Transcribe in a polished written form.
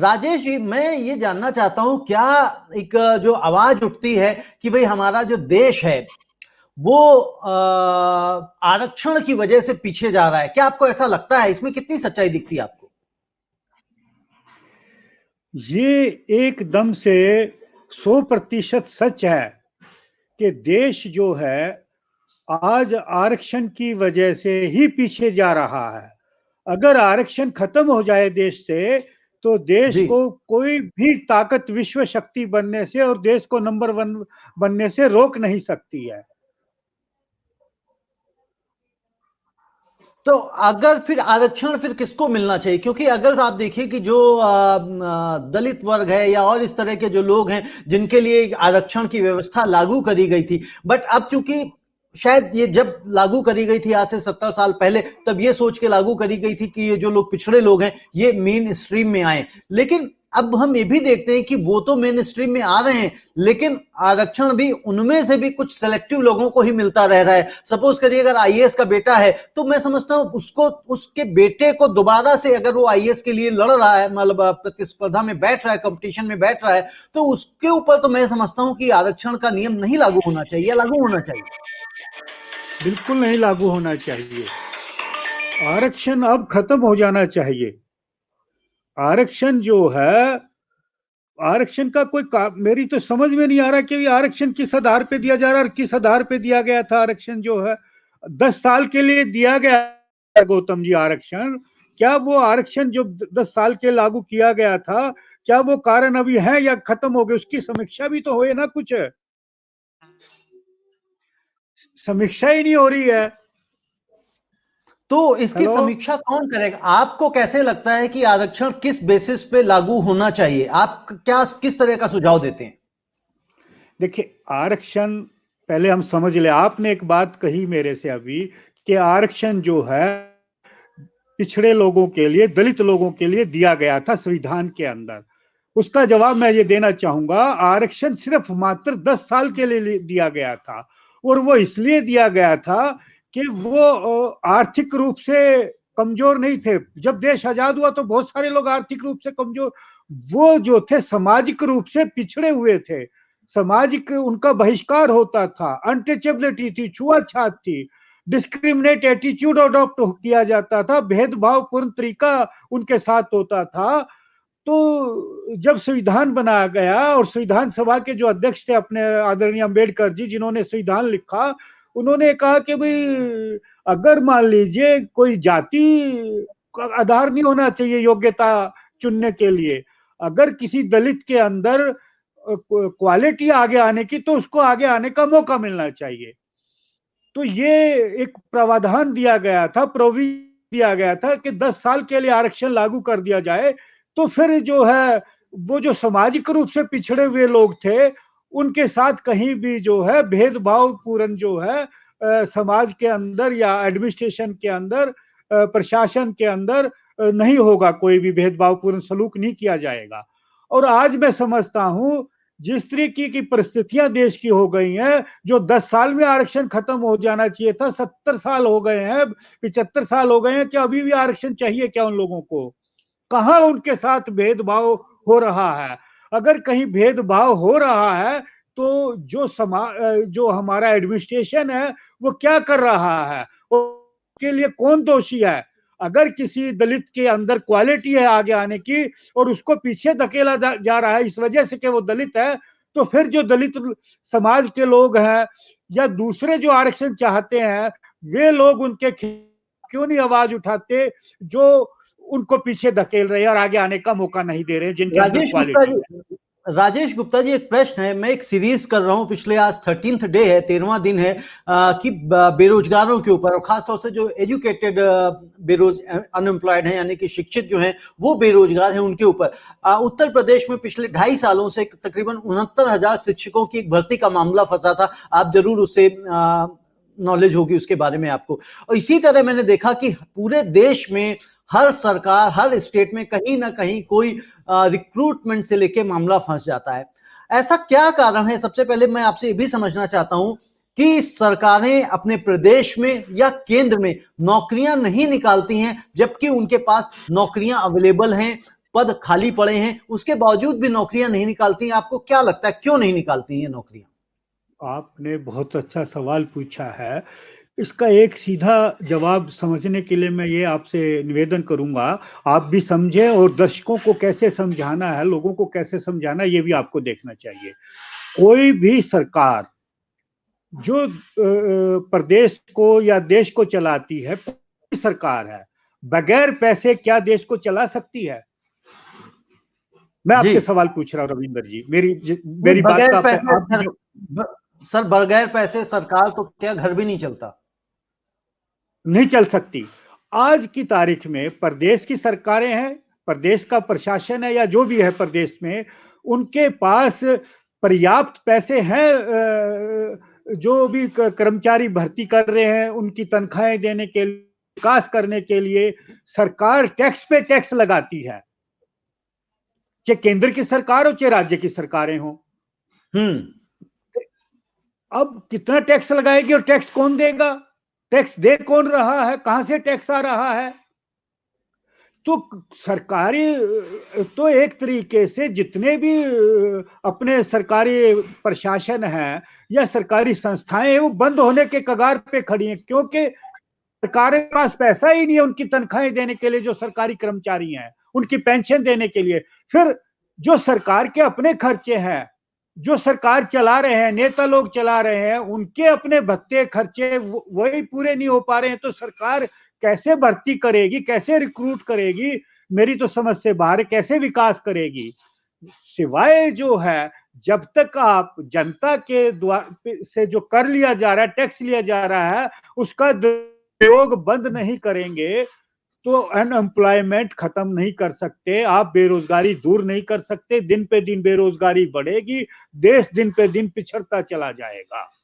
राजेश जी, मैं ये जानना चाहता हूं, क्या एक जो आवाज उठती है कि भाई हमारा जो देश है वो आरक्षण की वजह से पीछे जा रहा है, क्या आपको ऐसा लगता है? इसमें कितनी सच्चाई दिखती है आपको? ये एकदम से 100% सच है कि देश जो है आज आरक्षण की वजह से ही पीछे जा रहा है। अगर आरक्षण खत्म हो जाए देश से, तो देश जी। को कोई भी ताकत विश्व शक्ति बनने से और देश को नंबर 1 बनने से रोक नहीं सकती है। तो अगर फिर आरक्षण फिर किसको मिलना चाहिए? क्योंकि अगर आप देखिए कि जो दलित वर्ग है या और इस तरह के जो लोग हैं जिनके लिए आरक्षण की व्यवस्था लागू करी गई थी, बट अब चूंकि शायद ये जब लागू करी गई थी आज से 70 साल पहले, तब ये सोच के लागू करी गई थी कि ये जो लोग पिछड़े लोग हैं ये मेन स्ट्रीम में आए। लेकिन अब हम ये भी देखते हैं कि वो तो मेन स्ट्रीम में आ रहे हैं, लेकिन आरक्षण भी उनमें से भी कुछ सेलेक्टिव लोगों को ही मिलता रह रहा है। सपोज करिए अगर आईएएस का बेटा है, तो मैं समझता हूं उसको, उसके बेटे को दोबारा से अगर वो आईएएस के लिए लड़ रहा है, मतलब प्रतिस्पर्धा में बैठ रहा है, कंपटीशन में बैठ रहा है, तो उसके ऊपर तो मैं समझता हूं कि आरक्षण का नियम नहीं लागू होना चाहिए या लागू होना चाहिए। बिल्कुल नहीं लागू होना चाहिए। आरक्षण अब खत्म हो जाना चाहिए। आरक्षण जो है, आरक्षण का मेरी तो समझ में नहीं आ रहा कि आरक्षण किस आधार पे दिया जा रहा है और किस आधार पे दिया गया था। आरक्षण जो है 10 साल के लिए दिया गया है गौतम जी। आरक्षण, क्या वो आरक्षण जो 10 साल के लागू किया गया था, क्या वो कारण अभी है या खत्म हो गए? उसकी समीक्षा भी तो होए ना। कुछ समीक्षा ही नहीं हो रही है। तो इसकी हेलो, समीक्षा कौन करेगा? आपको कैसे लगता है कि आरक्षण किस बेसिस पे लागू होना चाहिए? आप क्या किस तरह का सुझाव देते हैं? देखिए आरक्षण पहले हम समझ ले। आपने एक बात कही मेरे से अभी कि आरक्षण जो है पिछड़े लोगों के लिए, दलित लोगों के लिए दिया गया था संविधान के अंदर। उसका जवाब मैं ये देना चाहूंगा, आरक्षण सिर्फ मात्र 10 साल के लिए दिया गया था। और वो इसलिए दिया गया था कि वो आर्थिक रूप से कमजोर नहीं थे। जब देश आजाद हुआ तो बहुत सारे लोग आर्थिक रूप से कमजोर, वो जो थे सामाजिक रूप से पिछड़े हुए थे। सामाजिक उनका बहिष्कार होता था, अनटचेबिलिटी थी, छुआछूत थी, डिस्क्रिमिनेट एटीट्यूड अडॉप्ट किया जाता था, भेदभावपूर्ण तरीका उनके साथ होता था। तो जब संविधान बनाया गया और संविधान सभा के जो अध्यक्ष थे अपने आदरणीय अंबेडकर जी, जिन्होंने संविधान लिखा, उन्होंने कहा कि भाई अगर मान लीजिए कोई जाति का आधार नहीं होना चाहिए योग्यता चुनने के लिए। अगर किसी दलित के अंदर क्वालिटी आगे आने की, तो उसको आगे आने का मौका मिलना चाहिए। तो ये एक प्रावधान दिया गया था, प्रोविजन दिया गया था कि 10 साल के लिए आरक्षण लागू कर दिया जाए। तो फिर जो है वो जो सामाजिक रूप से पिछड़े हुए लोग थे, उनके साथ कहीं भी जो है भेदभाव पूर्ण जो है समाज के अंदर या एडमिनिस्ट्रेशन के अंदर, प्रशासन के अंदर नहीं होगा। कोई भी भेदभाव पूर्ण सलूक नहीं किया जाएगा। और आज मैं समझता हूं जिस तरीके की परिस्थितियां देश की हो गई हैं, जो 10 साल में आरक्षण खत्म हो जाना चाहिए था, 70 साल हो गए हैं, 75 साल हो गए हैं, कि अभी भी आरक्षण चाहिए क्या उन लोगों को? कहां उनके साथ भेदभाव हो रहा है? अगर कहीं भेदभाव हो रहा है, तो जो हमारा एडमिनिस्ट्रेशन है वो क्या कर रहा है? उसके लिए कौन दोषी है? अगर किसी दलित के अंदर क्वालिटी है आगे आने की और उसको पीछे धकेला जा रहा है इस वजह से कि वो दलित है, तो फिर जो दलित समाज के लोग हैं या दूसरे जो आरक्षण चाहते हैं, वे लोग उनके क्यों नहीं आवाज उठाते, जो उनको पीछे धकेल रहे हैं और आगे आने का मौका नहीं दे रहे जिनके अंदर राजेश गुप्ता क्वालिटी जी, है। राजेश गुप्ता जी, एक प्रश्न है। मैं एक सीरीज कर रहा हूं पिछले, आज 13th डे है, 13वां दिन है, कि बेरोजगारों के ऊपर, और खासतौर से जो एजुकेटेड बेरोज अनएम्प्लॉयड हैं, यानी कि शिक्षित जो हैं वो बेरोजगार हैं, उनके ऊपर उत्तर प्रदेश में पिछले 2.5 सालों से तकरीबन 69,000 शिक्षकों की एक भर्ती का मामला फंसा था। आप जरूर उससे नॉलेज होगी उसके बारे में आपको। और इसी तरह मैंने देखा कि पूरे देश में हर सरकार, हर स्टेट में कहीं ना कहीं कोई रिक्रूटमेंट से लेके मामला फंस जाता है। ऐसा क्या कारण है? सबसे पहले मैं आपसे ये भी समझना चाहता हूं कि सरकारें अपने प्रदेश में या केंद्र में नौकरियां नहीं निकालती हैं, जबकि उनके पास नौकरियां अवेलेबल हैं। पद खाली पड़े हैं, उसके बावजूद भी नौकरियां नहीं निकालती। आपको क्या लगता है क्यों नहीं निकालती ये नौकरियां? आपने बहुत अच्छा सवाल पूछा है। इसका एक सीधा जवाब समझने के लिए मैं ये आपसे निवेदन करूंगा, आप भी समझें और दर्शकों को कैसे समझाना है, लोगों को कैसे समझाना है, ये भी आपको देखना चाहिए। कोई भी सरकार जो प्रदेश को या देश को चलाती है, कोई भी सरकार है, बगैर पैसे क्या देश को चला सकती है? मैं जी। आपसे सवाल पूछ रहा हूं रविंदर जी, नहीं, मेरी बात बगैर का पैसे आप सर, जो सर बगैर पैसे सरकार तो क्या घर भी नहीं चलता। नहीं चल सकती। आज की तारीख में प्रदेश की सरकारें हैं, प्रदेश का प्रशासन है या जो भी है प्रदेश में, उनके पास पर्याप्त पैसे हैं। जो भी कर्मचारी भर्ती कर रहे हैं, उनकी तनख्वाहें देने के लिए, विकास करने के लिए सरकार टैक्स पे टैक्स लगाती है, चाहे केंद्र की सरकार हो चाहे राज्य की सरकारें हो। अब कितना टैक्स लगाएगी और टैक्स कौन देगा? टैक्स दे कौन रहा है? कहां से टैक्स आ रहा है? तो सरकारी तो एक तरीके से जितने भी अपने सरकारी प्रशासन है या सरकारी संस्थाएं हैं, वो बंद होने के कगार पे खड़ी हैं, क्योंकि सरकार के पास पैसा ही नहीं है उनकी तनख्वाहें देने के लिए, जो सरकारी कर्मचारी हैं उनकी पेंशन देने के लिए। फिर जो सरकार के अपने खर्चे हैं, जो सरकार चला रहे हैं, नेता लोग चला रहे हैं, उनके अपने भत्ते खर्चे वही पूरे नहीं हो पा रहे हैं, तो सरकार कैसे भर्ती करेगी, कैसे रिक्रूट करेगी? मेरी तो समझ से बाहर, कैसे विकास करेगी? सिवाय जो है, जब तक आप जनता के द्वारा से जो कर लिया जा रहा है, टैक्स लिया जा रहा है, उसका दुरुपयोग बंद नहीं करेंगे तो अनएम्प्लॉयमेंट खत्म नहीं कर सकते, आप बेरोजगारी दूर नहीं कर सकते। दिन पे दिन बेरोजगारी बढ़ेगी, देश दिन पे दिन पिछड़ता चला जाएगा।